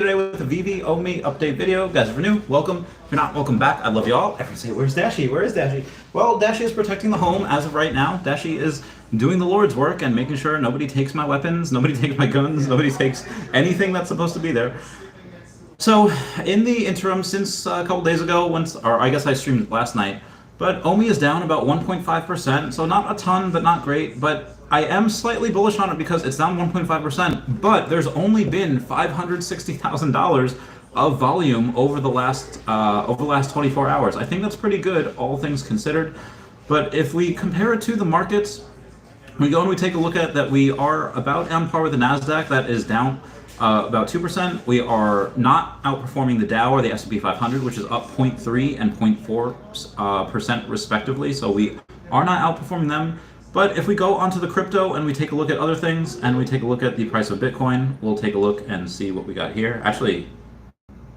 today with the VV OMI update video. Guys, if you're new, welcome. If you're not, welcome back. I love you all. Everyone say, where's Dashi? Where is Dashi? Well, Dashi is protecting the home as of right now. Dashi is doing the Lord's work and making sure nobody takes my weapons, nobody takes my guns, nobody takes anything that's supposed to be there. So, in the interim, since a couple days ago, or I guess I streamed last night, but OMI is down about 1.5%, so not a ton, but not great. But I am slightly bullish on it because it's down 1.5%, but there's only been $560,000 of volume over the last 24 hours. I think that's pretty good, all things considered. But if we compare it to the markets, we go and we take a look at that, we are about on par with the Nasdaq, that is down about 2%. We are not outperforming the Dow or the S&P 500, which is up 0.3 and 0.4% respectively. So we are not outperforming them. But if we go onto the crypto and we take a look at other things and we take a look at the price of Bitcoin, we'll take a look and see what we got here. Actually,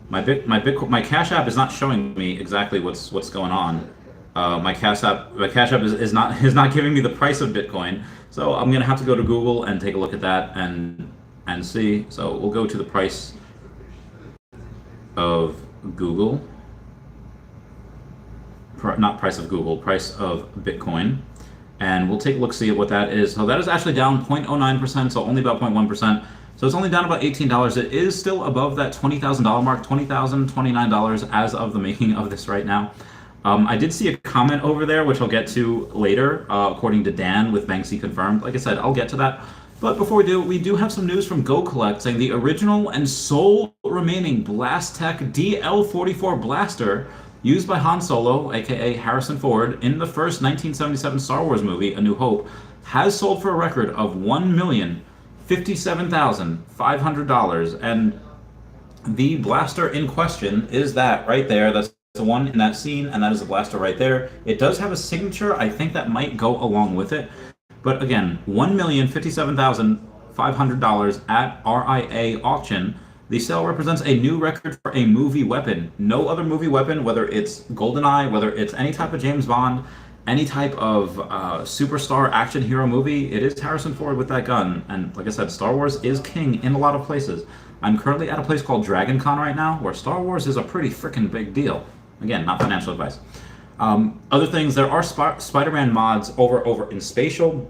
my Cash App is not showing me exactly what's going on. My Cash App is not giving me the price of Bitcoin. So I'm gonna have to go to Google and take a look at that and see. So we'll go to the price of Google. Not price of Google, price of Bitcoin. And we'll take a look, see what that is. So that is actually down 0.09%, so only about 0.1%. So it's only down about $18. It is still above that $20,000 mark, $20,029 as of the making of this right now. I did see a comment over there, which I'll get to later, according to Dan with Banksy Confirmed. Like I said, I'll get to that. But before we do have some news from Go Collect saying the original and sole remaining Blast Tech DL44 blaster used by Han Solo, aka Harrison Ford, in the first 1977 Star Wars movie, A New Hope, has sold for a record of $1,057,500. And the blaster in question is that right there. That's the one in that scene, and that is the blaster right there. It does have a signature. I think that might go along with it. But again, $1,057,500 at RIA auction. The sale represents a new record for a movie weapon. No other movie weapon, whether it's GoldenEye, whether it's any type of James Bond, any type of superstar action hero movie, it is Harrison Ford with that gun. And like I said, Star Wars is king in a lot of places. I'm currently at a place called Dragon Con right now, where Star Wars is a pretty freaking big deal. Again, not financial advice. Other things, there are Spider-Man mods over in Spatial,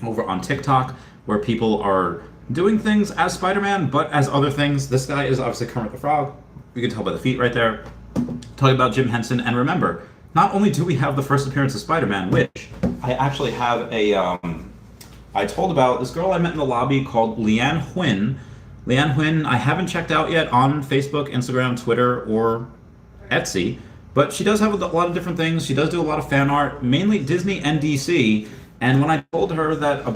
over on TikTok, where people are doing things as Spider-Man, but as other things. This guy is obviously Kermit the Frog. You can tell by the feet right there. Talking about Jim Henson, and remember, not only do we have the first appearance of Spider-Man, which I actually have I told about this girl I met in the lobby called Leanne Huynh. Leanne Huynh, I haven't checked out yet on Facebook, Instagram, Twitter, or Etsy, but she does have a lot of different things. She does do a lot of fan art, mainly Disney and DC. And when I told her that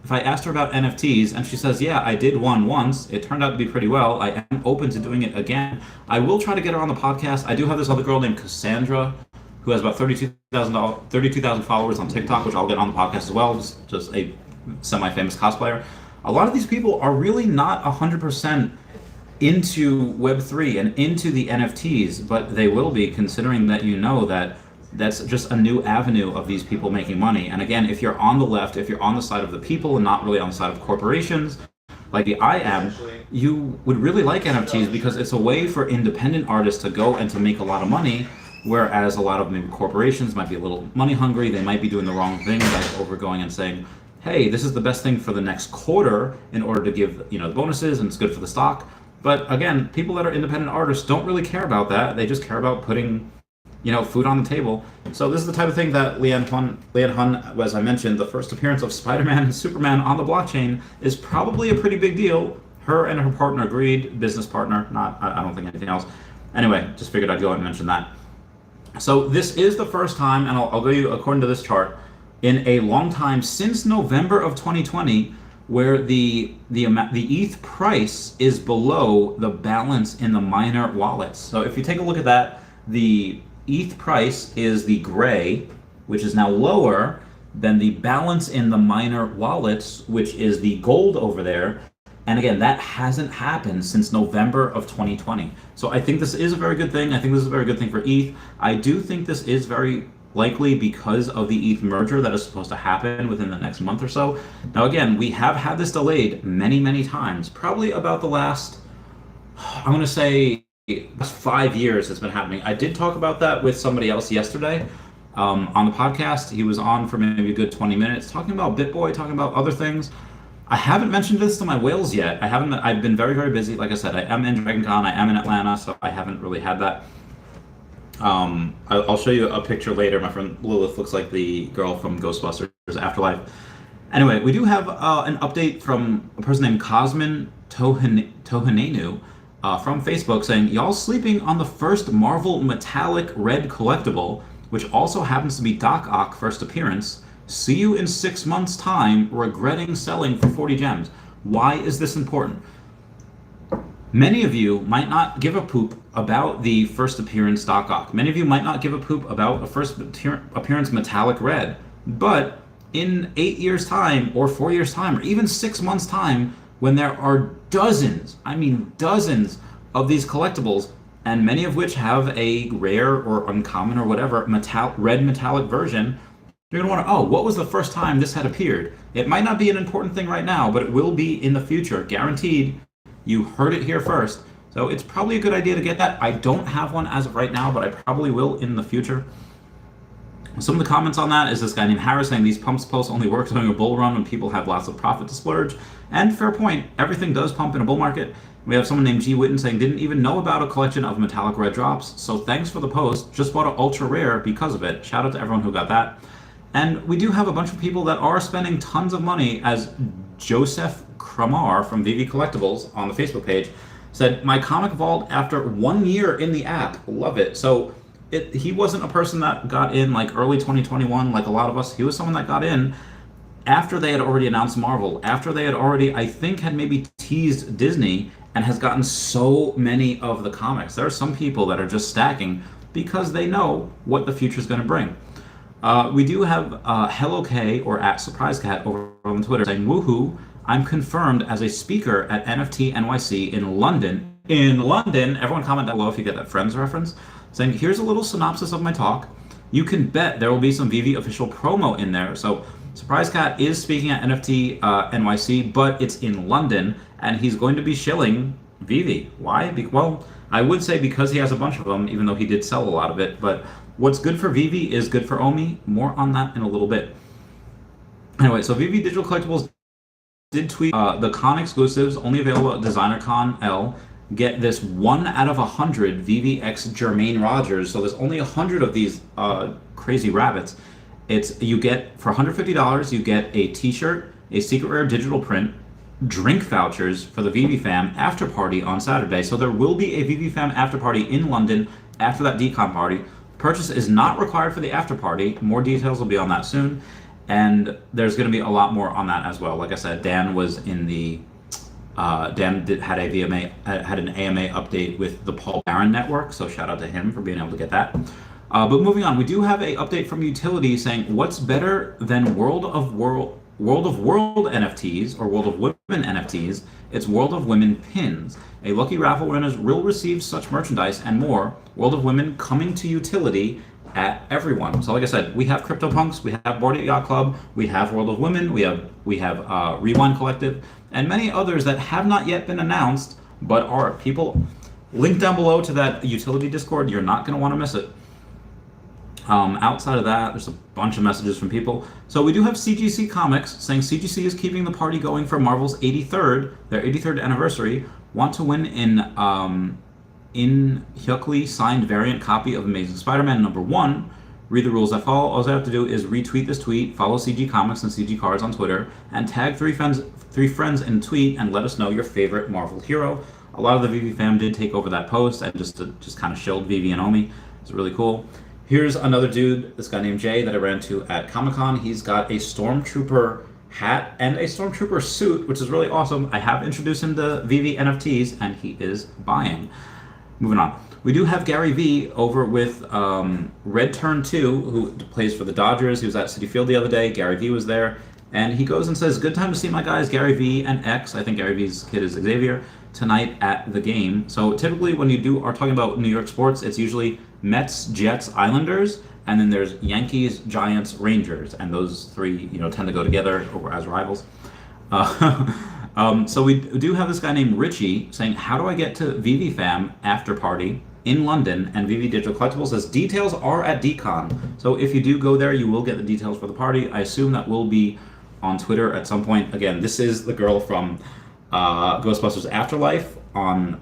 if I asked her about NFTs, and she says, yeah, I did one once, it turned out to be pretty well. I am open to doing it again. I will try to get her on the podcast. I do have this other girl named Cassandra, who has about 32,000 followers on TikTok, which I'll get on the podcast as well, just a semi-famous cosplayer. A lot of these people are really not 100% into Web3 and into the NFTs, but they will be, considering that that's just a new avenue of these people making money. And again, if you're on the left, if you're on the side of the people and not really on the side of corporations, like I am, you would really like NFTs because it's a way for independent artists to go and to make a lot of money, whereas a lot of maybe corporations might be a little money hungry. They might be doing the wrong thing by overgoing and saying, hey, this is the best thing for the next quarter in order to give the bonuses, and it's good for the stock. But again, people that are independent artists don't really care about that. They just care about putting food on the table. So this is the type of thing that Leanne Huynh, as I mentioned, the first appearance of Spider-Man and Superman on the blockchain is probably a pretty big deal. Her and her partner agreed, business partner, I don't think anything else. Anyway, just figured I'd go and mention that. So this is the first time, and I'll go you according to this chart, in a long time since November of 2020, where the ETH price is below the balance in the miner wallets. So if you take a look at that, the ETH price is the gray, which is now lower than the balance in the miner wallets, which is the gold over there. And again, that hasn't happened since November of 2020. So I think this is a very good thing. I think this is a very good thing for ETH. I do think this is very likely because of the ETH merger that is supposed to happen within the next month or so. Now again, we have had this delayed many, many times, probably about the last I'm gonna say last 5 years it's been happening. I did talk about that with somebody else yesterday on the podcast. He was on for maybe a good 20 minutes talking about BitBoy, talking about other things. I haven't mentioned this to my whales yet. I haven't. I've been very, very busy. Like I said, I am in DragonCon. I am in Atlanta, so I haven't really had that. I'll show you a picture later. My friend Lilith looks like the girl from Ghostbusters Afterlife. Anyway, we do have an update from a person named Cosmin Tohanenu from Facebook saying, y'all sleeping on the first Marvel metallic red collectible, which also happens to be Doc Ock first appearance. See you in 6 months' time, regretting selling for 40 gems. Why is this important? Many of you might not give a poop about the first appearance Doc Ock. Many of you might not give a poop about a first appearance metallic red. But in 8 years' time, or 4 years' time, or even 6 months' time, when there are dozens, I mean dozens, of these collectibles, and many of which have a rare or uncommon or whatever red metallic version, you're going to want to, oh, what was the first time this had appeared? It might not be an important thing right now, but it will be in the future. Guaranteed. You heard it here first. So it's probably a good idea to get that. I don't have one as of right now, but I probably will in the future. Some of the comments on that is this guy named Harris saying these pumps posts only work during a bull run when people have lots of profit to splurge. And fair point, everything does pump in a bull market. We have someone named G. Witten saying didn't even know about a collection of metallic red drops. So thanks for the post. Just bought an ultra rare because of it. Shout out to everyone who got that. And we do have a bunch of people that are spending tons of money, as Joseph Kramar from VV Collectibles on the Facebook page said, my comic vault after 1 year in the app. Love it. So he wasn't a person that got in like early 2021 like a lot of us. He was someone that got in after they had already announced Marvel, after they had already, I think, had maybe teased Disney, and has gotten so many of the comics. There are some people that are just stacking because they know what the future is going to bring. We do have Hello K, or at Surprise Cat, over on Twitter saying, woohoo, I'm confirmed as a speaker at NFT NYC in London. In London, everyone comment down below if you get that Friends reference, saying, here's a little synopsis of my talk. You can bet there will be some VV official promo in there. So Surprise Cat is speaking at NFT NYC, but it's in London, and he's going to be shilling VV. Why? Well, I would say because he has a bunch of them, even though he did sell a lot of it, but what's good for VV is good for OMI. More on that in a little bit. Anyway, so VV Digital Collectibles did tweet the con exclusives only available at Designer Con L. Get this 1 out of 100 VVX Jermaine Rogers. So there's only 100 of these crazy rabbits. You get for $150, you get a T-shirt, a secret rare digital print, drink vouchers for the VV Fam after party on Saturday. So there will be a VV Fam after party in London after that DCon party. Purchase is not required for the after party. More details will be on that soon. And there's going to be a lot more on that as well. Like I said, Dan was in the had an AMA update with the Paul Barron Network, so shout out to him for being able to get that. But moving on, we do have a update from Utility saying what's better than World of World NFTs or World of Women NFTs? It's World of Women pins. A lucky raffle winners will receive such merchandise and more. World of Women coming to Utility at everyone. So like I said, we have CryptoPunks, we have Board Yacht Club, we have World of Women, we have Rewind Collective, and many others that have not yet been announced, but are people. Link down below to that Utility Discord. You're not going to want to miss it. Outside of that, there's a bunch of messages from people. So we do have CGC Comics saying CGC is keeping the party going for Marvel's their 83rd anniversary. Want to win in Hyukley signed variant copy of Amazing Spider-Man #1. Read the rules that follow. All I have to do is retweet this tweet, follow CG Comics and CG Cards on Twitter, and tag three friends in tweet and let us know your favorite Marvel hero. A lot of the VV fam did take over that post and just kind of shilled VV and Omi. It's really cool. Here's another dude, this guy named Jay, that I ran to at Comic-Con. He's got a Stormtrooper hat and a Stormtrooper suit, which is really awesome. I have introduced him to VV NFTs, and he is buying. Moving on. We do have Gary V over with Red Turn 2, who plays for the Dodgers. He was at Citi Field the other day. Gary V was there. And he goes and says, good time to see my guys, Gary V and X. I think Gary V's kid is Xavier, tonight at the game. So typically when you are talking about New York sports, it's usually Mets, Jets, Islanders, and then there's Yankees, Giants, Rangers. And those three, tend to go together as rivals. So we do have this guy named Richie saying, how do I get to VV Fam after party in London? And VV Digital Collectibles says details are at Decon. So if you do go there, you will get the details for the party. I assume that will be on Twitter at some point. Again, this is the girl from Ghostbusters Afterlife on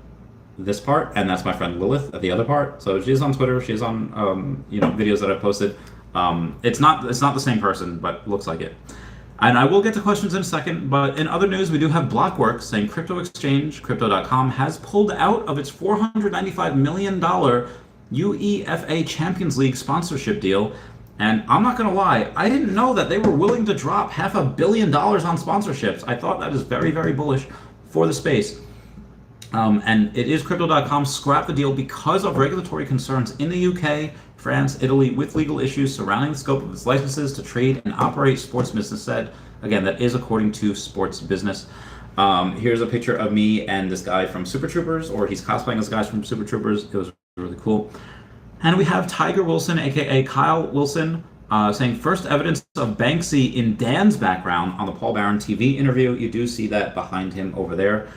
this part, and that's my friend Lilith at the other part. So she's on Twitter. She's on videos that I've posted. It's not the same person, but looks like it. And I will get to questions in a second, but in other news, we do have Blockworks saying crypto exchange, Crypto.com, has pulled out of its $495 million UEFA Champions League sponsorship deal. And I'm not going to lie, I didn't know that they were willing to drop $500 million on sponsorships. I thought that is very, very bullish for the space. And it is Crypto.com scrapped the deal because of regulatory concerns in the UK, France, Italy, with legal issues surrounding the scope of its licenses to trade and operate sports business said. Again, that is according to Sports Business. Here's a picture of me and this guy from Super Troopers, or he's cosplaying as guys from Super Troopers. It was really cool. And we have Tiger Willson, aka Kyle Willson, saying first evidence of Banksy in Dan's background on the Paul Barron TV interview. You do see that behind him over there.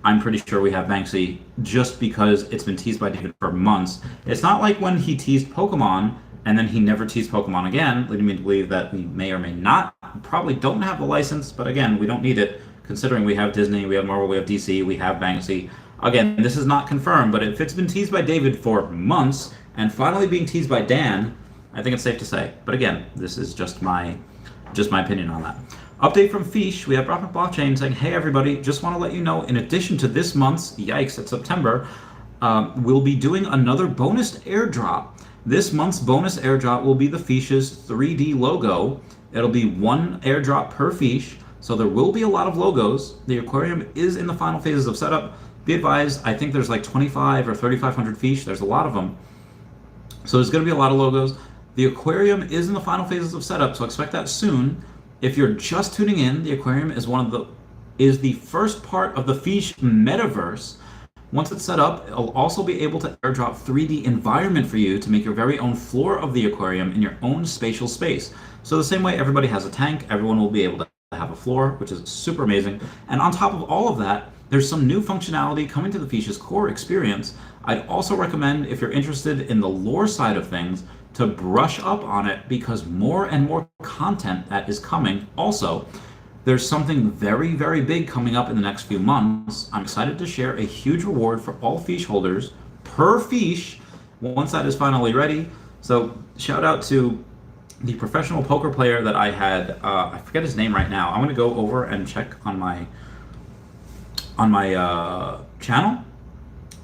I'm pretty sure we have Banksy just because it's been teased by David for months. It's not like when he teased Pokemon and then he never teased Pokemon again, leading me to believe that we may or may not, probably don't have the license, but again, we don't need it considering we have Disney, we have Marvel, we have DC, we have Banksy. Again, this is not confirmed, but if it's been teased by David for months and finally being teased by Dan, I think it's safe to say. But again, this is just my opinion on that. Update from Feesh, we have Rocket Blockchain saying, hey everybody, just want to let you know, in addition to this month's, yikes, it's September, we'll be doing another bonus airdrop. This month's bonus airdrop will be the Feesh's 3D logo. It'll be one airdrop per Feesh, so there will be a lot of logos. The aquarium is in the final phases of setup. Be advised, I think there's like 25 or 3,500 Feesh, there's a lot of them. So there's going to be a lot of logos. The aquarium is in the final phases of setup, so expect that soon. If you're just tuning in, the aquarium is the first part of the Feesh metaverse. Once it's set up, it'll also be able to airdrop 3D environment for you to make your very own floor of the aquarium in your own spatial space. So the same way everybody has a tank, everyone will be able to have a floor, which is super amazing. And on top of all of that, there's some new functionality coming to the Feesh's core experience. I'd also recommend, if you're interested in the lore side of things, to brush up on it because more and more content that is coming. Also, there's something very, very big coming up in the next few months. I'm excited to share a huge reward for all Feesh holders per Feesh once that is finally ready. So shout out to the professional poker player that I had, I forget his name right now. I'm gonna go over and check on my channel.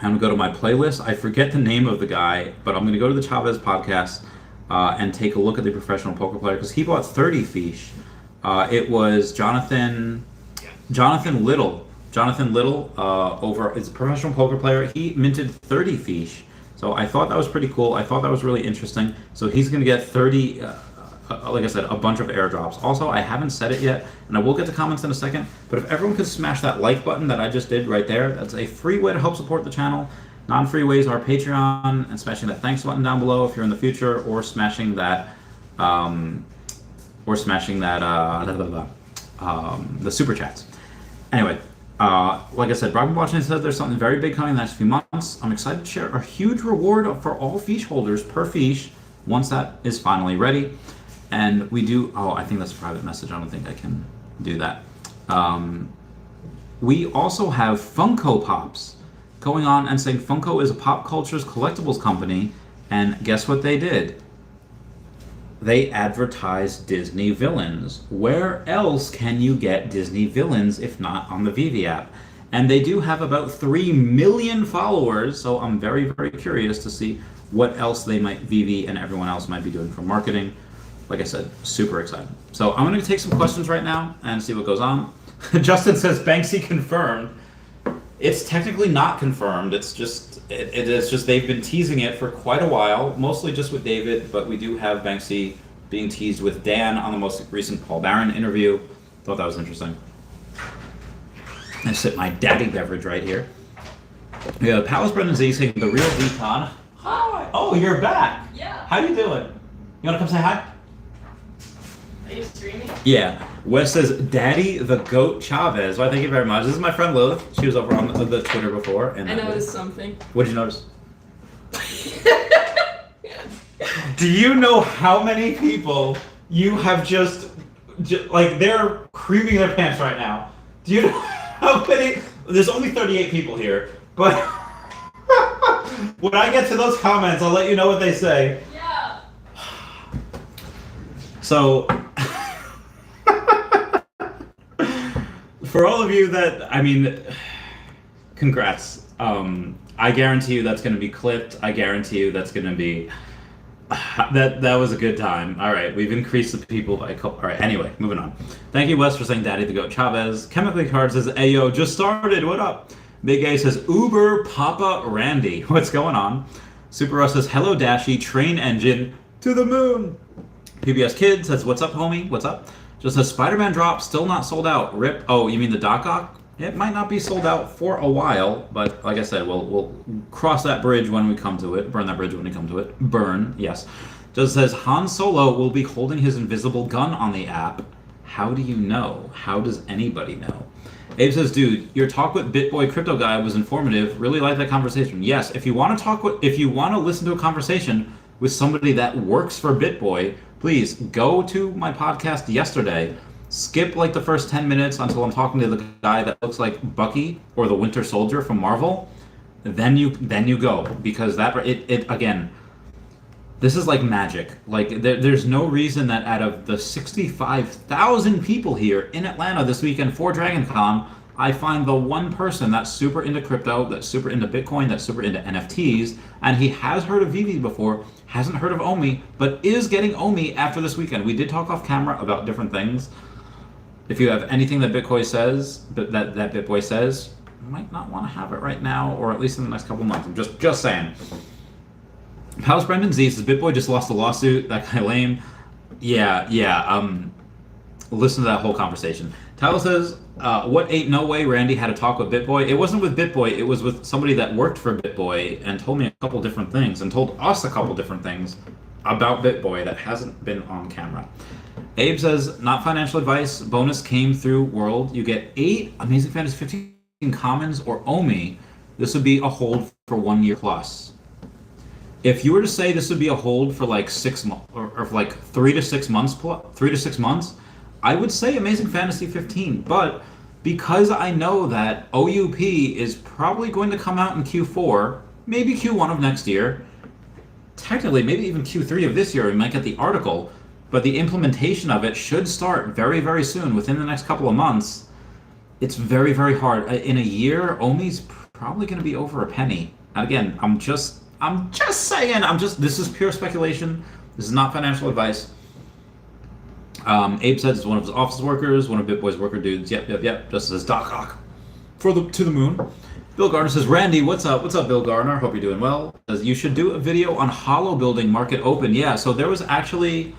I'm gonna go to my playlist. I forget the name of the guy, but I'm gonna go to the Chavez podcast and take a look at the professional poker player because he bought 30 Feesh. It was Jonathan Little. Jonathan Little is a professional poker player. He minted 30 Feesh. So I thought that was pretty cool. I thought that was really interesting. So he's gonna get 30. Like I said, a bunch of airdrops. Also, I haven't said it yet, and I will get to comments in a second, but if everyone could smash that like button that I just did right there, that's a free way to help support the channel. Non-free ways are Patreon and smashing that thanks button down below if you're in the future, or smashing that, the super chats. Anyway, like I said, Robert Washington says there's something very big coming in the next few months. I'm excited to share a huge reward for all Feesh holders per Feesh once that is finally ready. And we do, I think that's a private message. I don't think I can do that. We also have Funko Pops going on and saying Funko is a pop culture's collectibles company. And guess what they did? They advertised Disney villains. Where else can you get Disney villains if not on the VV app? And they do have about 3 million followers. So I'm very, very curious to see what else they might, VV and everyone else might be doing for marketing. Like I said, super excited. So I'm going to take some questions right now and see what goes on. Justin says Banksy confirmed. It's technically not confirmed. It's just it is just they've been teasing it for quite a while, mostly just with David, but we do have Banksy being teased with Dan on the most recent Paul Barron interview. Thought that was interesting. I sip my daddy beverage right here. We have Palace Brendan Z saying the real Decon. Hi. Oh, you're back. Yeah. How you doing? You want to come say hi? Are you streaming? Yeah. Wes says, Daddy the Goat Chavez. Well, thank you very much. This is my friend Lilith. She was over on the Twitter before. And I noticed something. What did you notice? Do you know how many people you have just like, they're creaming their pants right now? Do you know how many? There's only 38 people here, but when I get to those comments, I'll let you know what they say. Yeah. So, for all of you that, I mean, congrats. I guarantee you that's going to be clipped. I guarantee you that's going to be... That was a good time. All right, we've increased the people by a couple. All right, anyway, moving on. Thank you, Wes, for saying Daddy the Goat Chavez. Chemically Card says, Ayo, just started. What up? Big A says, Uber Papa Randy. What's going on? Super Russ says, hello, Dashy, train engine to the moon. PBS Kid says, what's up, homie? What's up? Just says, Spider-Man drop, still not sold out. Rip. Oh, you mean the Doc Ock? It might not be sold out for a while, but like I said, we'll cross that bridge when we come to it. Burn that bridge when we come to it. Burn, yes. Just says, Han Solo will be holding his invisible gun on the app. How do you know? How does anybody know? Abe says, dude, your talk with BitBoy Crypto Guy was informative. Really like that conversation. Yes, if you want to listen to a conversation with somebody that works for BitBoy, please go to my podcast yesterday. Skip like the first 10 minutes until I'm talking to the guy that looks like Bucky or the Winter Soldier from Marvel. Then you go, because it again, this is like magic. Like there's no reason that out of the 65,000 people here in Atlanta this weekend for DragonCon, I find the one person that's super into crypto, that's super into Bitcoin, that's super into NFTs, and he has heard of Vivi before, hasn't heard of OMI, but is getting OMI after this weekend. We did talk off camera about different things. If you have anything that BitBoy says, you might not want to have it right now, or at least in the next couple months. I'm just saying. How's Brendan Z says, BitBoy just lost a lawsuit. That guy lame. Yeah. Listen to that whole conversation. Tyler says, what ain't no way Randy had a talk with BitBoy? It wasn't with BitBoy. It was with somebody that worked for BitBoy and told me a couple different things and told us a couple different things about BitBoy that hasn't been on camera. Abe says, not financial advice. Bonus came through World. You get 8 Amazing Fantasy 15 commons or OMI. This would be a hold for 1 year plus. If you were to say this would be a hold for like 6 months or for like 3 to 6 months, I would say Amazing Fantasy 15. But because I know that OUP is probably going to come out in Q4, maybe Q1 of next year, technically maybe even Q3 of this year, we might get the article. But the implementation of it should start very, very soon, within the next couple of months. It's very, very hard. In a year, OMI's probably going to be over a penny. And again, I'm just saying. This is pure speculation. This is not financial advice. Abe says it's one of his office workers, one of BitBoy's worker dudes. Yep. Just says Doc Ock to the moon. Bill Gardner says, Randy, what's up? What's up, Bill Gardner? Hope you're doing well. Says, you should do a video on hollow building market open. Yeah, so there was actually...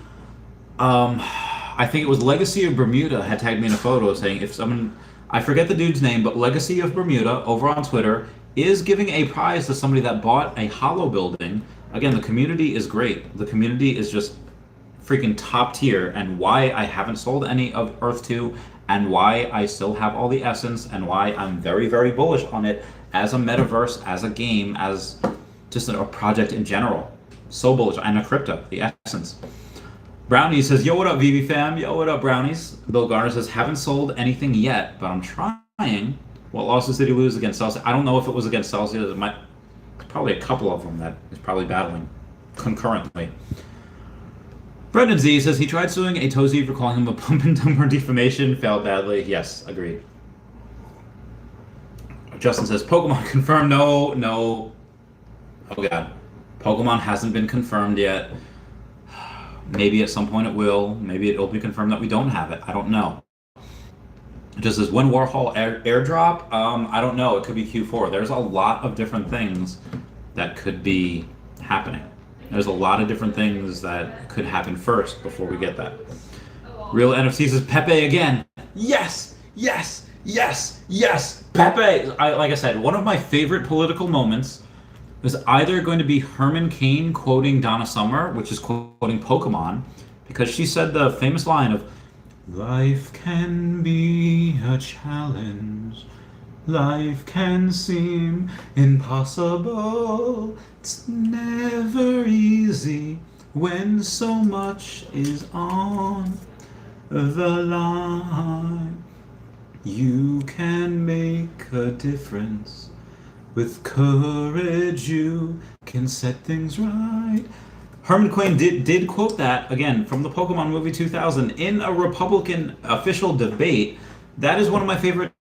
I think it was Legacy of Bermuda had tagged me in a photo saying if someone, I forget the dude's name, but Legacy of Bermuda over on Twitter is giving a prize to somebody that bought a hollow building. Again, the community is great. The community is just freaking top tier, and why I haven't sold any of Earth 2 and why I still have all the essence and why I'm very, very bullish on it as a metaverse, as a game, as just a project in general. So bullish. And a crypto, the essence. Brownie says, yo, what up, VV fam? Yo, what up, Brownies? Bill Garner says, haven't sold anything yet, but I'm trying. Well, also did he lose against Celsius? I don't know if it was against Celsius. It might, probably a couple of them that is probably battling concurrently. Brendan Z says, he tried suing a Tozy for calling him a pump and dumper defamation. Failed badly. Yes, agreed. Justin says, Pokemon confirmed. No. Oh, God. Pokemon hasn't been confirmed yet. Maybe at some point it will. Maybe it'll be confirmed that we don't have it. I don't know. It just says, when Warhol airdrop? I don't know. It could be Q4. There's a lot of different things that could be happening. There's a lot of different things that could happen first before we get that. Real NFTs says, Pepe again. Yes! Pepe! Like I said, one of my favorite political moments is either going to be Herman Cain quoting Donna Summer, which is quoting Pokemon, because she said the famous line of, Life can be a challenge. Life can seem impossible. It's never easy when so much is on the line. You can make a difference. With courage, you can set things right. Herman Quain did quote that again from the Pokemon movie 2000 in a Republican official debate. That is one of my favorite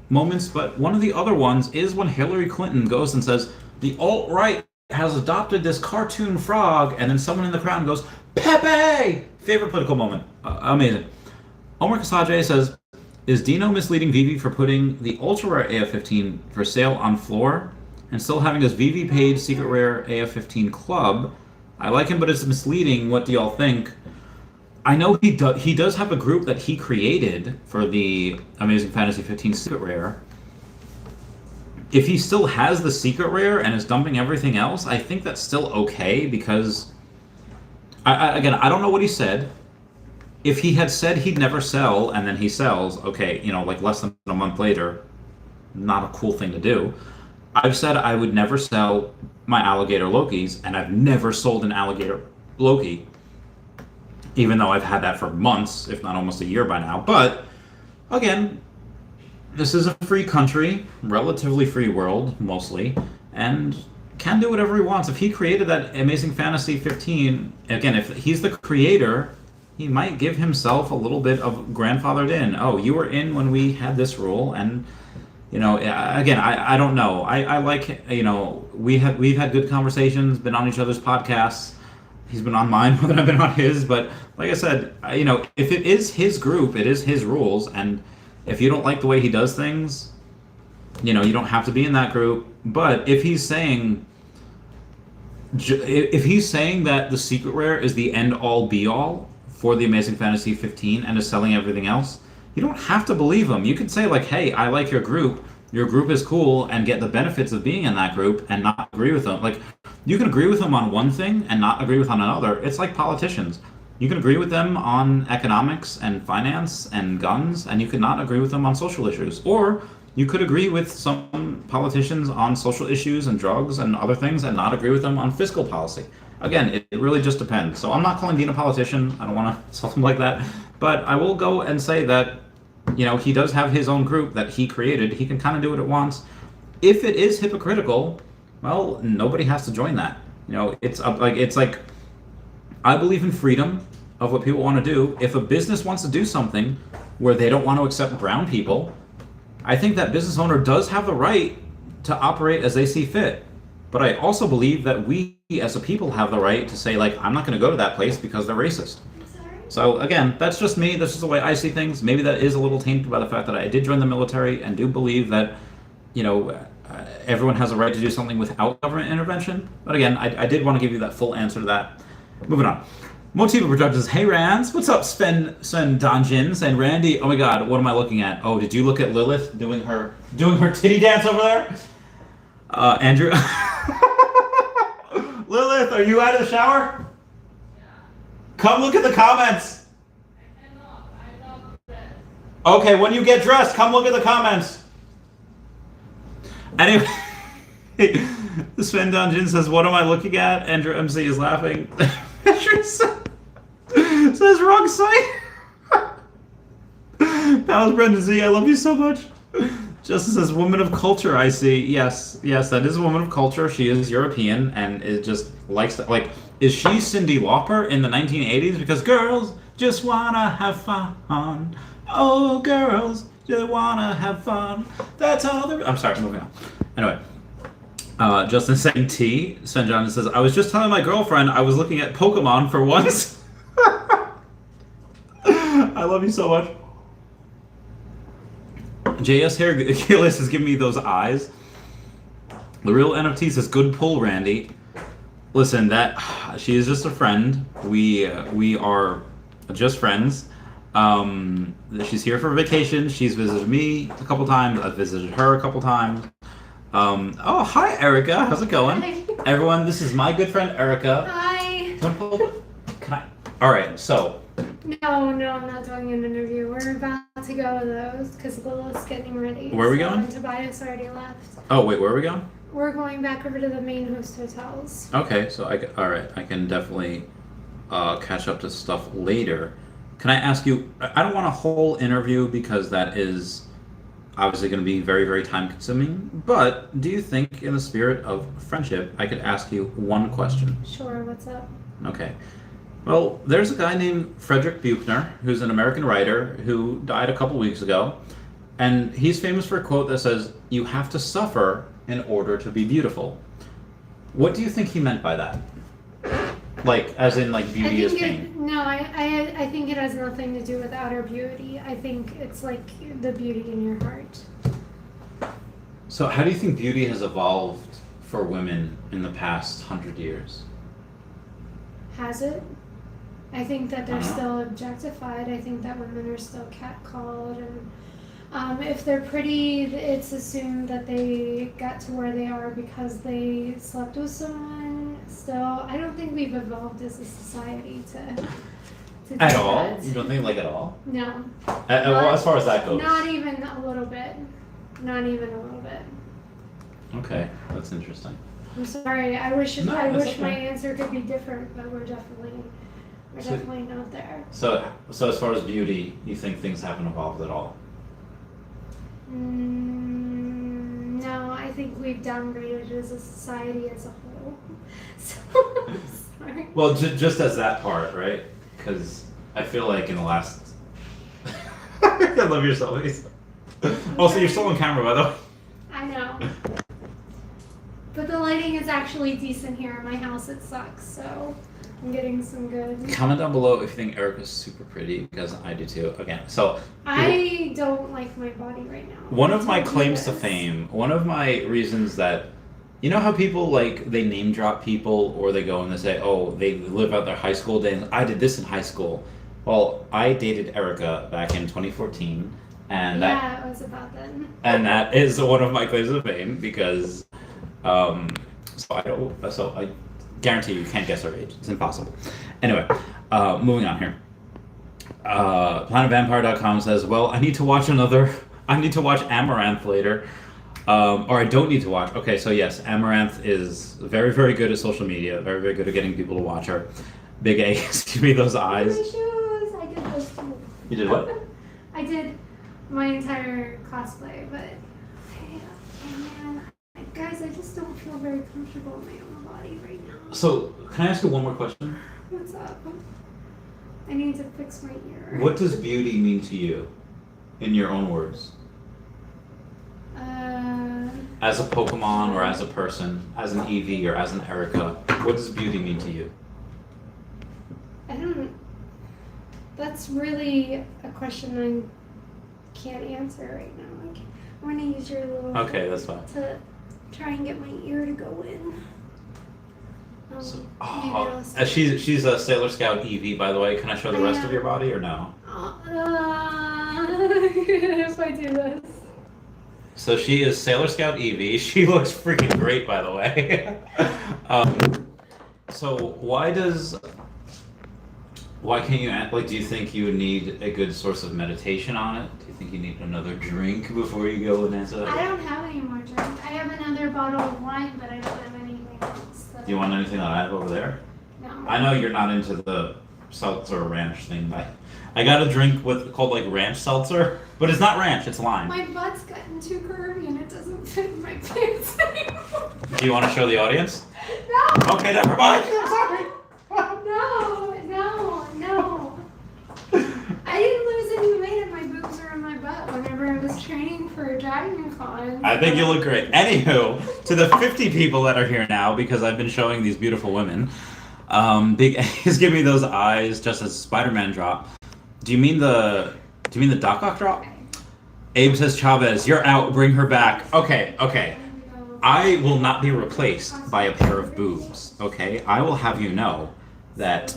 moments. But one of the other ones is when Hillary Clinton goes and says the alt right has adopted this cartoon frog, and then someone in the crowd goes Pepe. Favorite political moment. Amazing. Omar Kasaje says, is Dino misleading Vivi for putting the ultra rare AF-15 for sale on floor and still having his Vivi paid secret rare AF-15 club? I like him, but it's misleading. What do y'all think? I know he does have a group that he created for the Amazing Fantasy 15 secret rare. If he still has the secret rare and is dumping everything else, I think that's still okay because, again, I don't know what he said. If he had said he'd never sell and then he sells, okay, like less than a month later, not a cool thing to do. I've said I would never sell my alligator Lokis, and I've never sold an alligator Loki, even though I've had that for months, if not almost a year by now. But again, this is a free country, relatively free world, mostly, and can do whatever he wants. If he created that Amazing Fantasy 15, again, if he's the creator, he might give himself a little bit of grandfathered in. Oh, you were in when we had this rule, and again, I don't know. I like, we've had good conversations, been on each other's podcasts. He's been on mine more than I've been on his, but like I said, if it is his group, it is his rules, and if you don't like the way he does things, you don't have to be in that group. But if he's saying that the secret rare is the end all be all for the Amazing Fantasy 15 and is selling everything else, you don't have to believe him. You could say like, hey, I like your group is cool, and get the benefits of being in that group and not agree with them. Like, you can agree with them on one thing and not agree with on another. It's like politicians. You can agree with them on economics and finance and guns, and you could not agree with them on social issues. Or you could agree with some politicians on social issues and drugs and other things and not agree with them on fiscal policy. Again, it really just depends. So I'm not calling Dean a politician. I don't want to insult him like that. But I will go and say that, he does have his own group that he created. He can kind of do what it wants. If it is hypocritical, well, nobody has to join that. It's like I believe in freedom of what people want to do. If a business wants to do something where they don't want to accept brown people, I think that business owner does have the right to operate as they see fit. But I also believe that we as a people have the right to say, like, I'm not going to go to that place because they're racist. So again, that's just me. That's just the way I see things. Maybe that is a little tainted by the fact that I did join the military and do believe that, everyone has a right to do something without government intervention. But again, I did want to give you that full answer to that. Moving on. Motiva Productions, hey Rands, what's up, Sven Donjin, saying Randy, oh my god, what am I looking at? Oh, did you look at Lilith doing her titty dance over there? Andrew, Lilith, are you out of the shower? Yeah. Come look at the comments. I cannot, I'm not dressed. Okay, when you get dressed, come look at the comments. Anyway, Sven Donjin says, what am I looking at? Andrew MC is laughing. Says wrong site. That was Brendan Z. I love you so much. Justice says woman of culture. I see. Yes, that is a woman of culture. She is European and it just likes to, like. Is she Cyndi Lauper in the 1980s? Because girls just wanna have fun. Oh, girls just wanna have fun. That's all. I'm sorry. Moving on. Anyway. Justin saying T. Sven John says, I was just telling my girlfriend I was looking at Pokemon for once. I love you so much. JS Hair Achilles is giving me those eyes. The real NFT says, good pull, Randy. Listen, she is just a friend. We are just friends. She's here for vacation. She's visited me a couple times. I've visited her a couple times. Oh, hi, Erica. How's it going? Hi. Everyone, this is my good friend, Erica. Hi. Can I? All right, so No, I'm not doing an interview. We're about to go to those because Lilith's getting ready. Where are we going? And Tobias already left. Oh, wait, where are we going? We're going back over to the main host hotels. Okay, so all right, I can definitely catch up to stuff later. Can I ask you? I don't want a whole interview because that is obviously going to be very, very time consuming. But do you think, in the spirit of friendship, I could ask you one question? Sure, what's up? Okay. Well, there's a guy named Frederick Buechner, who's an American writer who died a couple weeks ago. And he's famous for a quote that says, "You have to suffer in order to be beautiful." What do you think he meant by that? Like, as in, like, beauty is pain? I think it has nothing to do with outer beauty. I think it's like the beauty in your heart. So how do you think beauty has evolved for women in the past 100 years? Has it? I think that they're still objectified. I think that women are still catcalled, and if they're pretty, it's assumed that they got to where they are because they slept with someone. Still, I don't think we've evolved as a society to do At all? that. You don't think like at all? No. Well, as far as that goes. Not even a little bit. Not even a little bit. Okay, that's interesting. I'm sorry. I wish No, I that's wish okay. my answer could be different, but we're definitely not there. So as far as beauty, you think things haven't evolved at all? No, I think we've downgraded as a society as a whole. So, I'm sorry. Well, just as that part, right? Because I feel like in the last... I love your selfies. Oh, so you're still on camera, by the way. I know. But the lighting is actually decent here. In my house, it sucks, so I'm getting some good... Comment down below if you think Erica's super pretty, because I do too. Again, so... I don't like my body right now. One of my claims to fame, one of my reasons that... You know how people, like, they name drop people, or they go and they say, oh, they live out their high school days. I did this in high school. Well, I dated Erica back in 2014, and yeah, it was about then. And that is one of my claims to fame, because... so I guarantee you can't guess her age. It's impossible. Anyway, moving on here. PlanetVampire.com says, well, I need to watch Amaranth later. Or I don't need to watch. Okay, so yes, Amaranth is very, very good at social media. Very, very good at getting people to watch her. Big A, give me those eyes. My shoes. I did those too. You did what? I did my entire cosplay, but man, guys, I just don't feel very comfortable in my own body right now. So, can I ask you one more question? What's up? I need to fix my ear. What does beauty mean to you, in your own words? As a Pokemon, or as a person, as an Eevee, or as an Erica, what does beauty mean to you? I don't... That's really a question I can't answer right now. I'm going to use your little... Okay, that's fine. To try and get my ear to go in. She's a Sailor Scout Eevee, by the way. Can I show the rest of your body, or no? If I do this. So she is Sailor Scout Eevee. She looks freaking great, by the way. So why can't you, like, do you think you would need a good source of meditation on it? Do you think you need another drink before you go and answer that? I don't have any more drink. I have another bottle of wine, but I don't have anything else. Do you want anything that I have over there? No. I know you're not into the seltzer ranch thing, but I got a drink called like ranch seltzer, but it's not ranch, it's lime. My butt's gotten too curvy and it doesn't fit in my pants anymore. Do you want to show the audience? No. Okay, never mind. I'm sorry. No. I didn't lose any weight in my boobs or in my butt whenever I was training for Dragon Con. I think you look great. Anywho, to the 50 people that are here now, because I've been showing these beautiful women, Big A's give me those eyes just as Spider-Man drop. Do you mean the Doc Ock drop? Okay. Abe says, Chavez, you're out, bring her back. Okay. I will not be replaced by a pair of boobs, okay? I will have you know that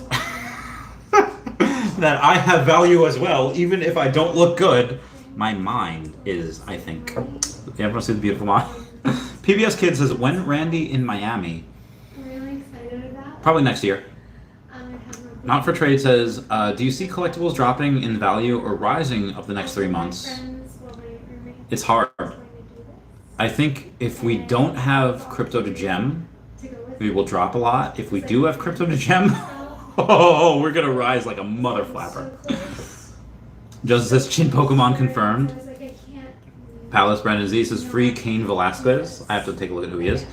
that I have value as well, even if I don't look good. My mind is, I think. Everyone see the beautiful mind? PBS Kid says, when Randy in Miami? I'm really excited about. Probably next year. Not for Trade says, do you see collectibles dropping in value or rising of the next 3 months? It's hard. I think if we don't have crypto to gem, we will drop a lot. If we do have crypto to gem, oh, we're gonna rise like a mother flapper. Just says Chin Pokemon confirmed. Palace Brandon Z says free Cain Velasquez. I have to take a look at who he is.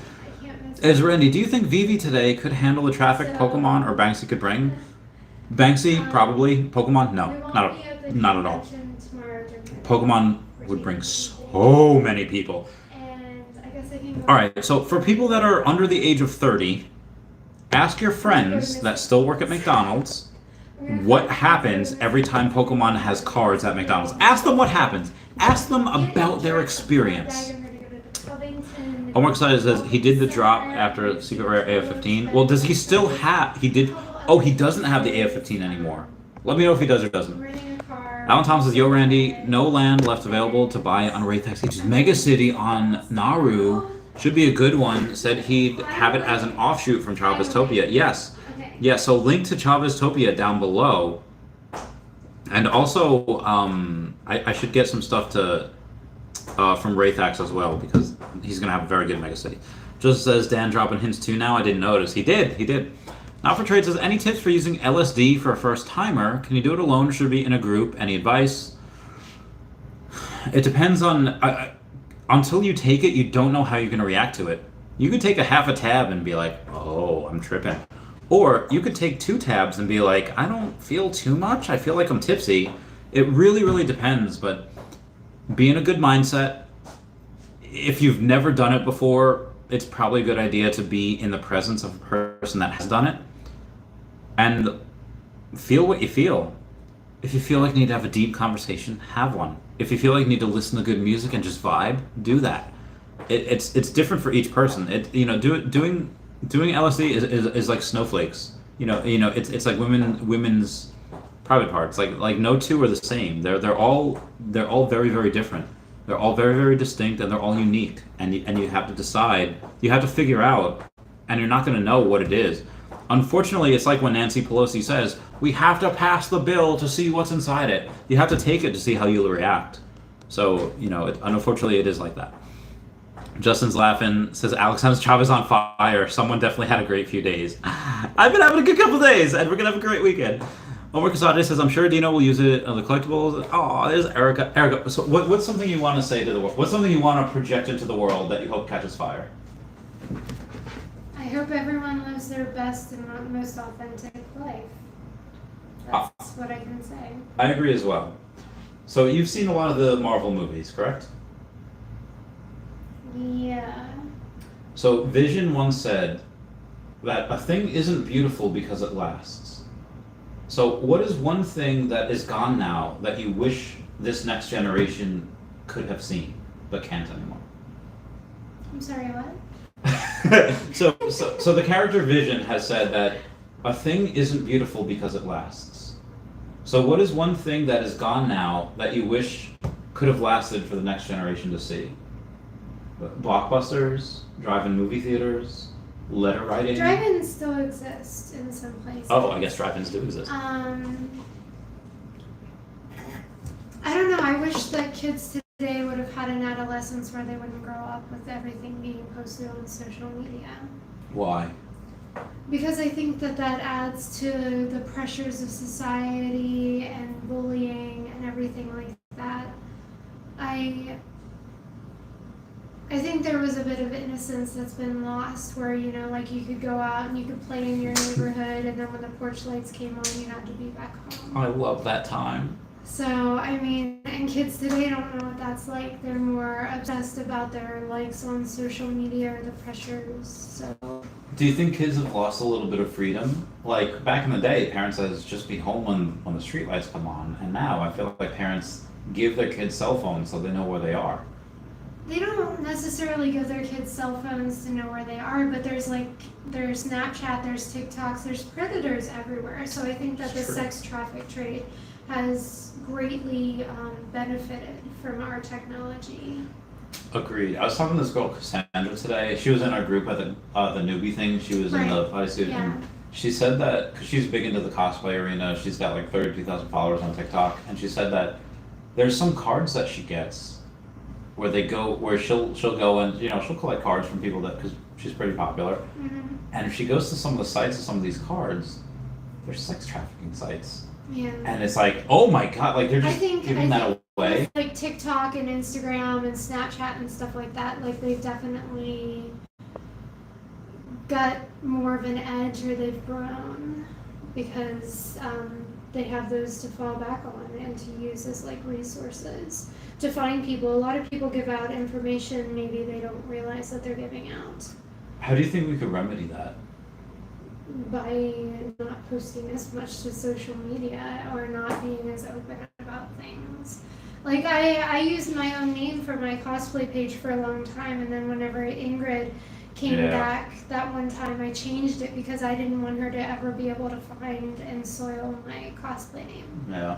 Is Randy, do you think Vivi today could handle the traffic Pokemon or Banksy could bring? Banksy, probably. Pokemon, no, not at all. Pokemon would bring so many people. Alright, so for people that are under the age of 30, ask your friends that still work at McDonald's what happens every time Pokemon has cards at McDonald's. Ask them what happens. Ask them about their experience. Omar Excited says he did the drop after Secret Rare AF15. Well, does he still have... Oh, he doesn't have the AF15 anymore. Let me know if he does or doesn't. Alan Thomas says, yo, Randy, no land left available to buy on Wraith Exchange. Megacity on Naru should be a good one. Said he'd have it as an offshoot from Chaveztopia. Yes. Yeah, so link to Chaveztopia down below. And also, I should get some stuff to from Wraithax as well, because he's going to have a very good Megacity. Just says, Dan dropping hints too now. I didn't notice. He did. Not for Trade says, any tips for using LSD for a first timer? Can you do it alone or should it be in a group? Any advice? It depends on... until you take it, you don't know how you're going to react to it. You could take a half a tab and be like, oh, I'm tripping. Or you could take 2 tabs and be like, I don't feel too much. I feel like I'm tipsy. It really, really depends, but be in a good mindset. If you've never done it before, it's probably a good idea to be in the presence of a person that has done it. And feel what you feel. If you feel like you need to have a deep conversation, have one. If you feel like you need to listen to good music and just vibe, do that. It's different for each person. Doing LSD is like snowflakes. It's like women's private parts. Like no two are the same. They're all very, very different. They're all very, very distinct, and they're all unique. And you have to decide. You have to figure out, and you're not going to know what it is. Unfortunately, it's like when Nancy Pelosi says, we have to pass the bill to see what's inside it. You have to take it to see how you'll react. So, unfortunately, it is like that. Justin's laughing, says Alexander Chavez on fire. Someone definitely had a great few days. I've been having a good couple days, and we're going to have a great weekend. Omar Casade says, I'm sure Dino will use it on the collectibles. Oh, there's Erica. Erica, so what's something you want to say to the world? What's something you want to project into the world that you hope catches fire? I hope everyone lives their best and most authentic life. That's what I can say. I agree as well. So you've seen a lot of the Marvel movies, correct? Yeah. So Vision once said that a thing isn't beautiful because it lasts. So what is one thing that is gone now that you wish this next generation could have seen but can't anymore? I'm sorry, what? So the character Vision has said that a thing isn't beautiful because it lasts. So what is one thing that is gone now that you wish could have lasted for the next generation to see? Blockbusters, drive-in movie theaters, letter writing. Drive-ins still exist in some places. Oh, I guess drive-ins do exist. I don't know. I wish that kids today would have had an adolescence where they wouldn't grow up with everything being posted on social media. Why? Because I think that adds to the pressures of society and bullying and everything like that. I think there was a bit of innocence that's been lost where, you could go out and you could play in your neighborhood, and then when the porch lights came on, you had to be back home. I love that time. So, and kids today don't know what that's like. They're more obsessed about their likes on social media or the pressures, so... Do you think kids have lost a little bit of freedom? Like, back in the day, parents said just be home when the street lights come on, and now I feel like parents give their kids cell phones so they know where they are. They don't necessarily give their kids cell phones to know where they are, but there's Snapchat, there's TikToks, there's predators everywhere. So I think that the sex traffic trade has greatly benefited from our technology. Agreed. I was talking to this girl Cassandra today. She was in our group at the newbie thing. She was in the bodysuit, and She said that because she's big into the cosplay arena. She's got like 32,000 followers on TikTok, and she said that there's some cards that she gets where they go where she'll go and she'll collect cards from people that because she's pretty popular, and if she goes to some of the sites of some of these cards, they're sex trafficking sites. Yeah. And it's like, oh my god, like they're just I giving that away. With, like TikTok and Instagram and Snapchat and stuff like that, like they've definitely got more of an edge, or they've grown because they have those to fall back on and to use as like resources to find people. A lot of people give out information maybe they don't realize that they're giving out. How do you think we could remedy that? By not posting as much to social media or not being as open about things. Like I used my own name for my cosplay page for a long time, and then whenever Ingrid came back that one time, I changed it because I didn't want her to ever be able to find and soil my cosplay name. Yeah,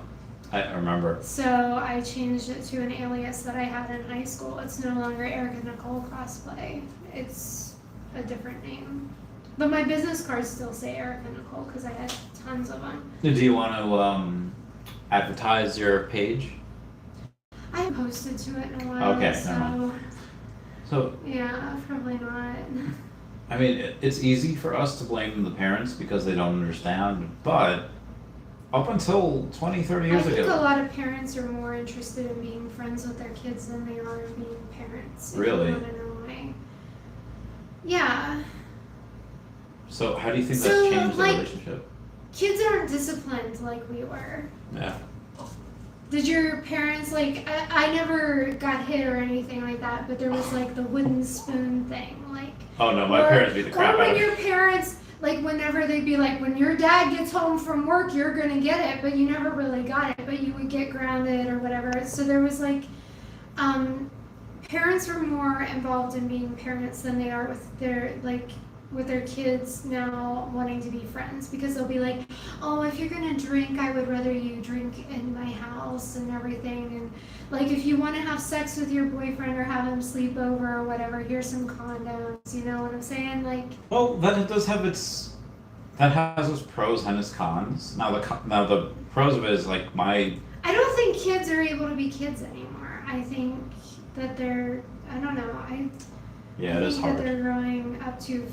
I remember. So I changed it to an alias that I had in high school. It's no longer Erica Nicole Cosplay. It's a different name. But my business cards still say Erica Nicole because I had tons of them. Do you want to advertise your page? I haven't posted to it in a while. Okay, so yeah, probably not. I mean, it's easy for us to blame the parents because they don't understand, but up until 20, 30 years I think ago. a lot of parents are more interested in being friends with their kids than they are in being parents. Really? If you want to know why. Yeah. So how do you think that's changed the relationship? Kids aren't disciplined like we were. Yeah. Did your parents, like, I never got hit or anything like that, but there was like the wooden spoon thing, like. Oh no, my parents beat the crap out of me. Or when your parents, like, whenever they'd be like, when your dad gets home from work, you're gonna get it, but you never really got it, but you would get grounded or whatever. So there was like, parents were more involved in being parents than they are with their kids now wanting to be friends, because they'll be like, oh, if you're gonna drink, I would rather you drink in my house and everything, and like if you want to have sex with your boyfriend or have him sleep over or whatever, here's some condoms. You know what I'm saying? Like, well, that has its pros and its cons. Now the pros of it is like I don't think kids are able to be kids anymore. I think that I don't know. it is hard. That they're growing up too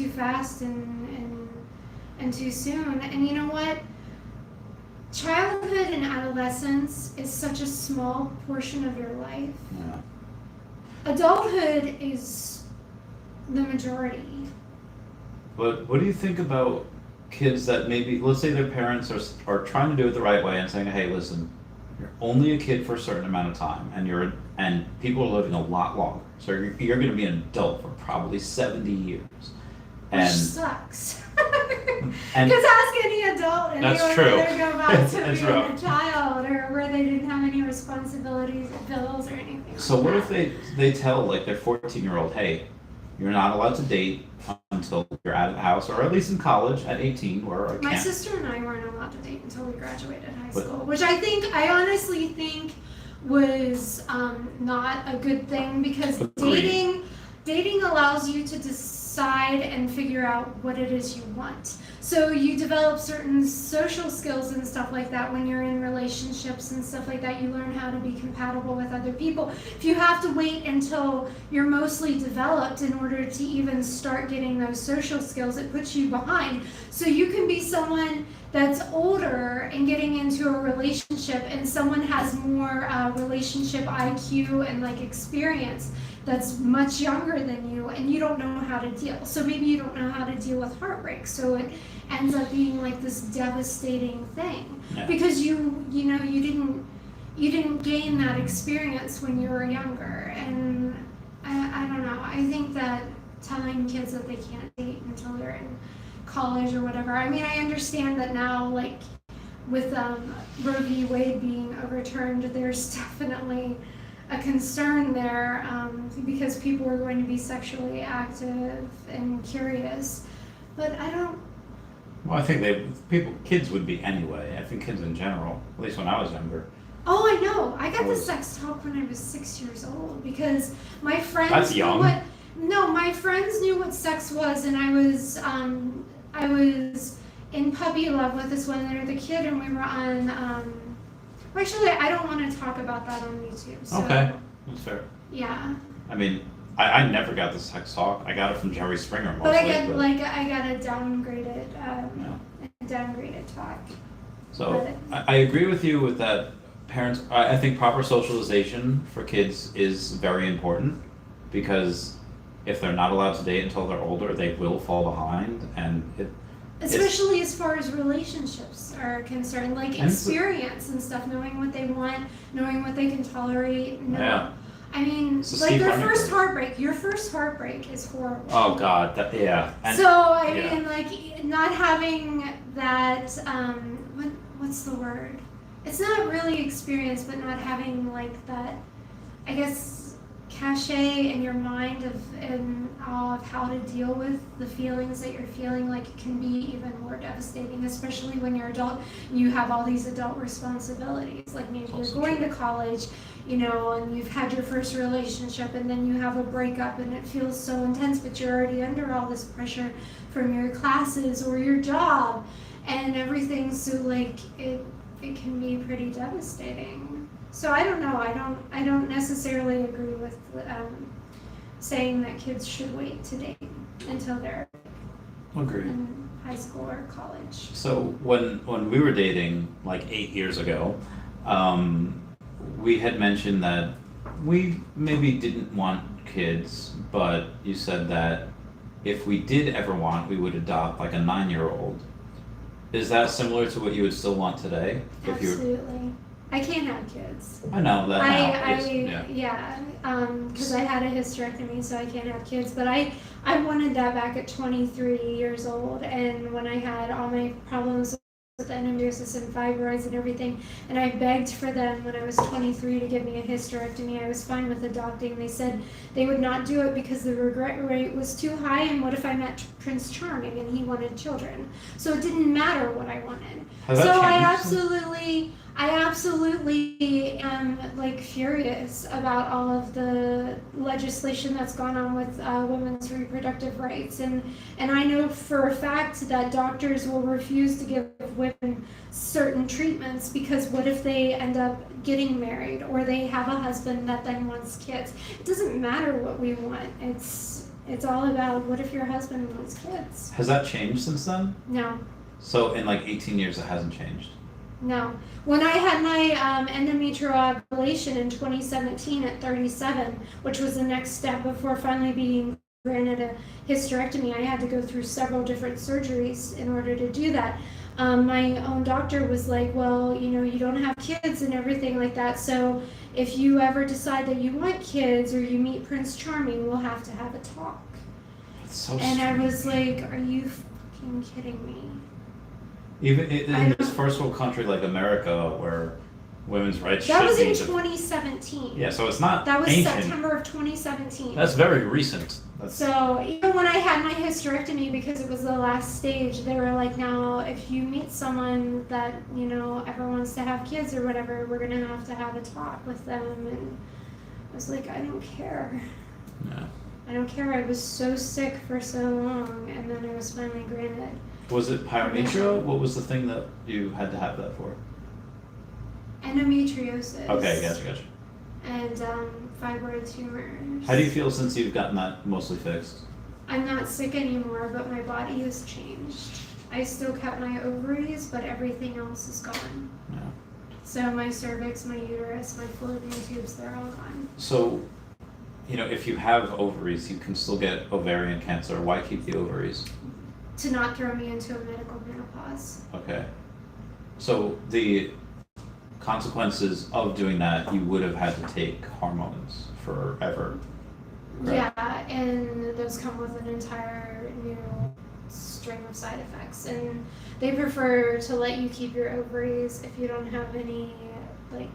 fast and too soon. And you know what? Childhood and adolescence is such a small portion of your life. Yeah. Adulthood is the majority. But what do you think about kids that maybe, let's say their parents are trying to do it the right way and saying, hey, listen, you're only a kid for a certain amount of time, and people are living a lot longer. So you're going to be an adult for probably 70 years. Which sucks. And because ask any adult and that's they would true. rather go back to That's being right. a child, or where they didn't have any responsibilities, bills, or anything. So like what that. if they tell like their 14-year-old, hey, you're not allowed to date until you're out of the house, or at least in college at 18, where I can't. My sister and I weren't allowed to date until we graduated high school, which I honestly think was not a good thing, because dating allows you to decide and figure out what it is you want. So you develop certain social skills and stuff like that when you're in relationships and stuff like that. You learn how to be compatible with other people. If you have to wait until you're mostly developed in order to even start getting those social skills, it puts you behind. So you can be someone that's older and getting into a relationship, and someone has more relationship IQ and like experience that's much younger than you, and you don't know how to deal. So maybe you don't know how to deal with heartbreak, so it ends up being like this devastating thing. Yeah. Because you didn't gain that experience when you were younger. And I don't know, I think that telling kids that they can't date until they're in college or whatever, I mean, I understand that now, like with Roe v. Wade being overturned, there's definitely a concern there, because people are going to be sexually active and curious. But I don't. Well, I think kids would be anyway. I think kids in general, at least when I was younger. Oh, I know. I got the sex talk when I was 6 years old, because my friends. That's young. My friends knew what sex was, and I was I was in puppy love with this one other kid, and we were on. Well, actually, I don't want to talk about that on YouTube. So, Okay, that's fair. Yeah. I mean, I never got this sex talk. I got it from Jerry Springer mostly. But I got a downgraded talk. So I agree with you with that. Parents, I think proper socialization for kids is very important because if they're not allowed to date until they're older, they will fall behind, and especially as far as relationships are concerned, like experience and stuff, knowing what they want, knowing what they can tolerate. Yeah. I mean, like their first heartbreak. Your first heartbreak is horrible. Oh God, yeah. And, so I mean, like not having that. What's the word? It's not really experience, but not having like that. I guess cachet in your mind of how to deal with the feelings that you're feeling, like it can be even more devastating, especially when you're adult and you have all these adult responsibilities, like maybe you're going to college, you know, and you've had your first relationship and then you have a breakup and it feels so intense, but you're already under all this pressure from your classes or your job and everything, so like it can be pretty devastating. So I don't know. I don't necessarily agree with saying that kids should wait to date until they're in high school or college. So when we were dating like 8 years ago, we had mentioned that we maybe didn't want kids, but you said that if we did ever want, we would adopt like a 9-year-old. Is that similar to what you would still want today? Absolutely. I can't have kids. I know that because I had a hysterectomy, so I can't have kids. But I wanted that back at 23 years old, and when I had all my problems with endometriosis and fibroids and everything, and I begged for them when I was 23 to give me a hysterectomy. I was fine with adopting. They said they would not do it because the regret rate was too high, and what if I met Prince Charming and he wanted children? So it didn't matter what I wanted. So I absolutely am like furious about all of the legislation that's gone on with women's reproductive rights, and I know for a fact that doctors will refuse to give women certain treatments because what if they end up getting married or they have a husband that then wants kids? It doesn't matter what we want. It's all about what if your husband wants kids. Has that changed since then? No. So in like 18 years, it hasn't changed? No. When I had my endometrial ablation in 2017 at 37, which was the next step before finally being granted a hysterectomy, I had to go through several different surgeries in order to do that. My own doctor was like, well, you know, you don't have kids and everything like that, so if you ever decide that you want kids or you meet Prince Charming, we'll have to have a talk. That's so and strange. I was like, are you fucking kidding me? Even in this first world country like America, where women's rights that should was be in 2017. Yeah, so it's not That was ancient. September of 2017. That's very recent. So even when I had my hysterectomy, because it was the last stage, they were like, now if you meet someone that, you know, ever wants to have kids or whatever, we're gonna have to have a talk with them. And I was like, I don't care. Yeah. I don't care. I was so sick for so long, and then I was finally granted. Was it pyometra? What was the thing that you had to have that for? Endometriosis. Okay, gotcha. And fibroid tumors. How do you feel since you've gotten that mostly fixed? I'm not sick anymore, but my body has changed. I still kept my ovaries, but everything else is gone. Yeah. So my cervix, my uterus, my fallopian tubes, they're all gone. So, you know, if you have ovaries, you can still get ovarian cancer. Why keep the ovaries? To not throw me into a medical menopause. Okay. So the consequences of doing that, you would have had to take hormones forever. Correct? Yeah, and those come with an entire new string of side effects. And they prefer to let you keep your ovaries if you don't have any, like,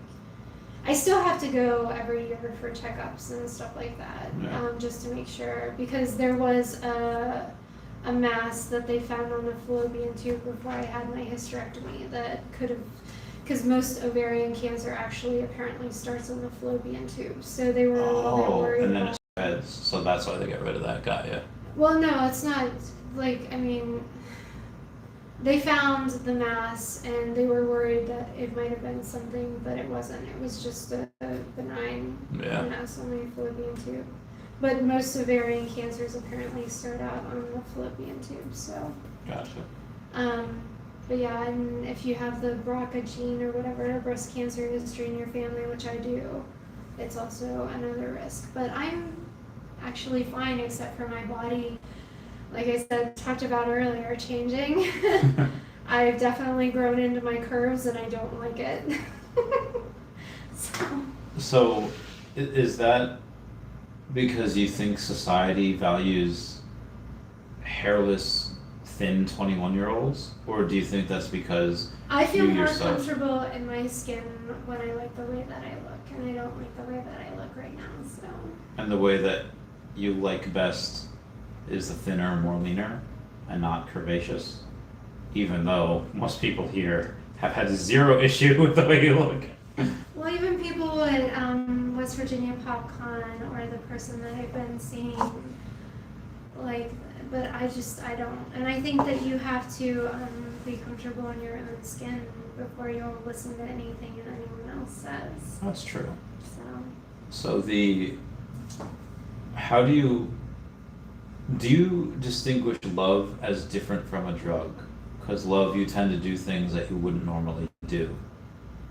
I still have to go every year for checkups and stuff like that, just to make sure, because there was a mass that they found on the fallopian tube before I had my hysterectomy that could have, because most ovarian cancer actually apparently starts on the fallopian tube, so they were a little bit worried and then about it spreads, so that's why they got rid of that guy, yeah. Well, no, it's not, like, I mean, they found the mass and they were worried that it might have been something, but it wasn't. It was just a benign mass on the fallopian tube. But most ovarian cancers apparently start out on the fallopian tube, so. Gotcha. But yeah, and if you have the BRCA gene or whatever, breast cancer history in your family, which I do, it's also another risk. But I'm actually fine except for my body, like I said, talked about earlier, changing. I've definitely grown into my curves and I don't like it. So, is that because you think society values hairless, thin 21-year-olds? Or do you think that's because I feel you more yourself... comfortable in my skin when I like the way that I look, and I don't like the way that I look right now, so. And the way that you like best is the thinner, more leaner, and not curvaceous? Even though most people here have had zero issue with the way you look. Well, even people at West Virginia PopCon, or the person that I've been seeing, like, but I don't. And I think that you have to be comfortable in your own skin before you'll listen to anything that anyone else says. That's true. So How do you distinguish love as different from a drug? Because love, you tend to do things that you wouldn't normally do.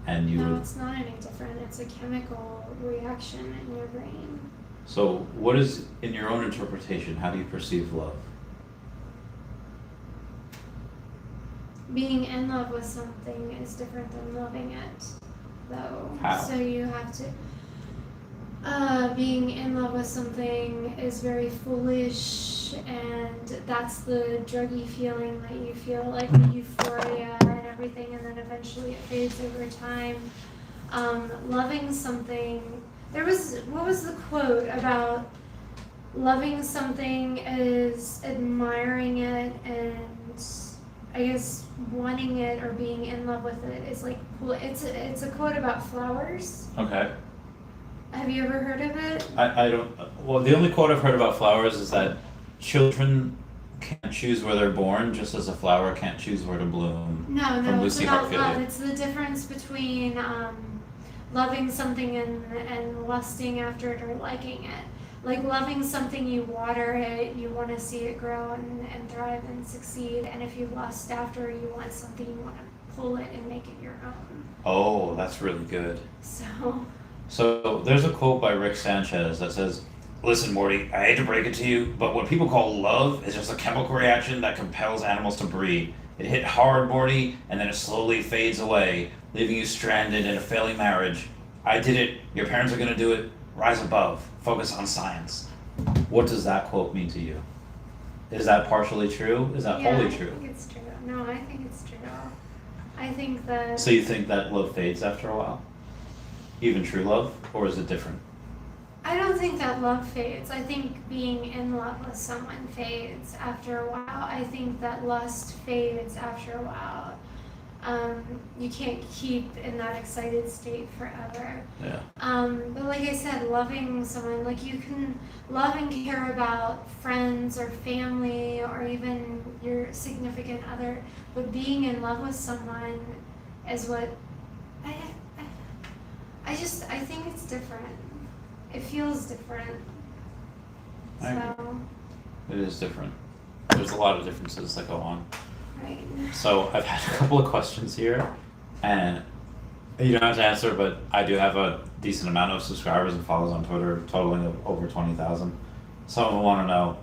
And No, it's not any different. It's a chemical reaction in your brain. So what is, in your own interpretation, how do you perceive love? Being in love with something is different than loving it, though. How? So you have to. Being in love with something is very foolish, and that's the druggy feeling that you feel, like the euphoria and everything, and then eventually it fades over time. Loving something, what was the quote about loving something is admiring it, and I guess wanting it or being in love with it is like, it's a quote about flowers. Okay. Have you ever heard of it? I don't, well, the only quote I've heard about flowers is that children can't choose where they're born, just as a flower can't choose where to bloom. No, From it's Lucy about Hartfield. love. It's the difference between loving something and lusting after it or liking it. Like loving something, you water it, you want to see it grow and thrive and succeed. And if you lust after, you want something, you want to pull it and make it your own. Oh, that's really good. So there's a quote by Rick Sanchez that says, "Listen, Morty, I hate to break it to you, but what people call love is just a chemical reaction that compels animals to breed. It hit hard, Morty, and then it slowly fades away, leaving you stranded in a failing marriage. I did it. Your parents are going to do it. Rise above. Focus on science." What does that quote mean to you? Is that partially true? Is that wholly true? I think it's true. No, I think it's true. I think that... So you think that love fades after a while? Even true love? Or is it different? I don't think that love fades. I think being in love with someone fades after a while. I think that lust fades after a while. You can't keep in that excited state forever. Yeah. But like I said, loving someone, like you can love and care about friends or family or even your significant other, but being in love with someone is what I think it's different. It feels different. I agree. It is different. There's a lot of differences that go on. Right. So I've had a couple of questions here, and you don't have to answer, but I do have a decent amount of subscribers and followers on Twitter, totaling over 20,000. Some of them want to know,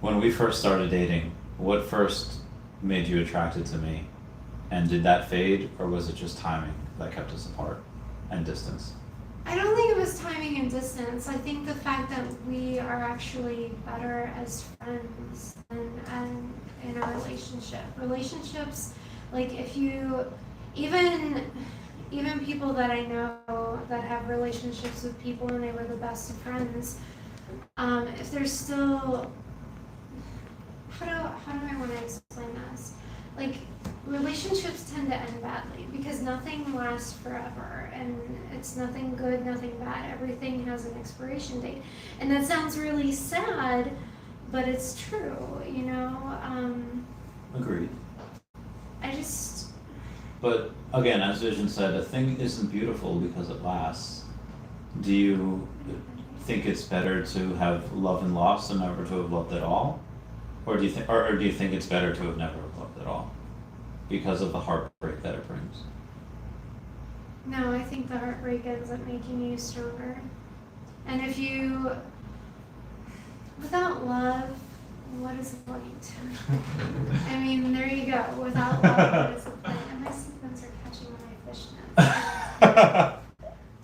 when we first started dating, what first made you attracted to me? And did that fade, or was it just timing that kept us apart and distance? I don't think it was timing and distance. I think the fact that we are actually better as friends and in a relationship. Relationships, like if you, even people that I know that have relationships with people and they were the best of friends, if there's still, how do I want to explain this? Like, relationships tend to end badly because nothing lasts forever, and it's nothing good, nothing bad. Everything has an expiration date. And that sounds really sad, but it's true, you know? Agreed. I just, But again, as Vision said, a thing isn't beautiful because it lasts. Do you think it's better to have love and loss than never to have loved at all? Or do you think, or do you think it's better to have never loved at all because of the heartbreak that it brings? no, I think the heartbreak ends up making you stronger. And if you, without love, what is the point? I mean, there you go. Without love, what is the point? And my sequins are catching on my fishnets.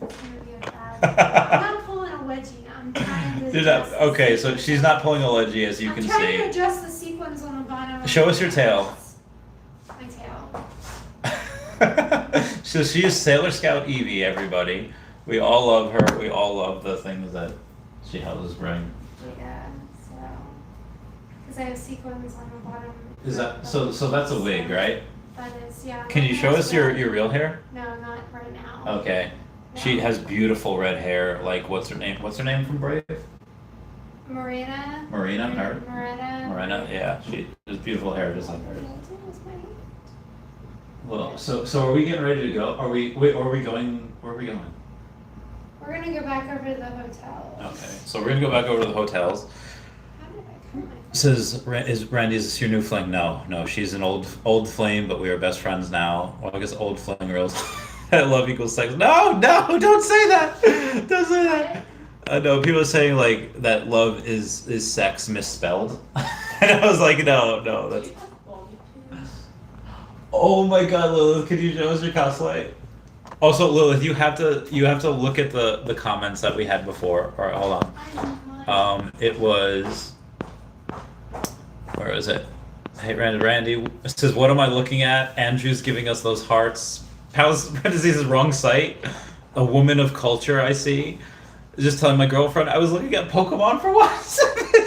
It's gonna be a bad. I'm not pulling a wedgie. I'm trying to. adjust the Okay, so sequins. she's not pulling a ledgie, as you I'm can trying to see. adjust the sequins on the bottom. Of Show my us your tail. My tail. So she is Sailor Scout Evie, everybody. We all love her. We all love the things that she helps us bring. Yeah. So, because I have sequins on the bottom. Is that so? So that's a wig, right? That is, yeah. Can you show us your real hair? No, not right now. Okay. She has beautiful red hair. Like, what's her name? What's her name from Brave? Marina. Marina, her? Marina. Marina, yeah. She has beautiful hair, just like her. That's my hand. Well, so are we getting ready to go? Are we? Wait, are we going? Where are we going? We're gonna go back over to the hotel. Okay. So we're gonna go back over to the hotels. How did I come? Says, is Randy, is this your new fling? No, she's an old flame, but we are best friends now. Well, I guess old fling reals. Love equals sex. No, don't say that. Don't say that. I know people are saying like that love is sex misspelled, and I was like, no, that's. Oh my God, Lilith, could you show us your cosplay? Also, Lilith, you have to look at the comments that we had before. All right, hold on. It was. Where is it? Hey, Randy says, what am I looking at? Andrew's giving us those hearts. How's parentheses wrong site? A woman of culture, I see. Just telling my girlfriend I was looking at Pokemon for once.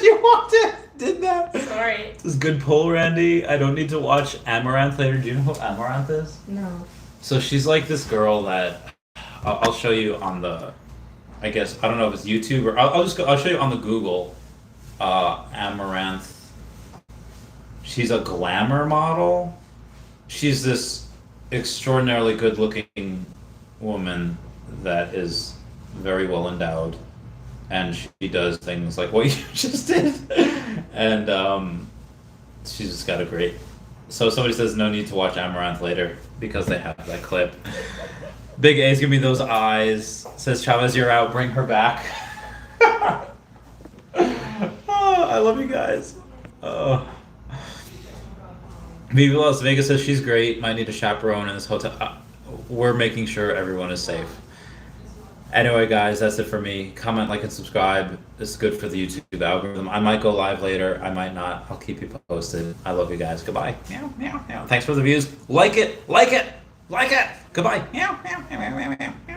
You did that. Sorry. This is good pull, Randy. I don't need to watch Amaranth later. Do you know who Amaranth is? No. So she's like this girl that I'll show you on the, I guess, I don't know if it's YouTube or I'll show you on the Google. Amaranth. She's a glamour model. She's this extraordinarily good-looking woman that is very well endowed, and she does things like what you just did, and she's just got a great. So somebody says no need to watch Amaranth later because they have that clip. Big A's give me those eyes. Says Chavez, you're out. Bring her back. Oh, I love you guys. Oh. Viva Las Vegas says she's great. Might need a chaperone in this hotel. We're making sure everyone is safe. Anyway, guys, that's it for me. Comment, like, and subscribe. It's good for the YouTube algorithm. I might go live later. I might not. I'll keep you posted. I love you guys. Goodbye. Meow, meow, meow. Thanks for the views. Like it. Like it. Like it. Goodbye. Meow, meow, meow, meow, meow, meow.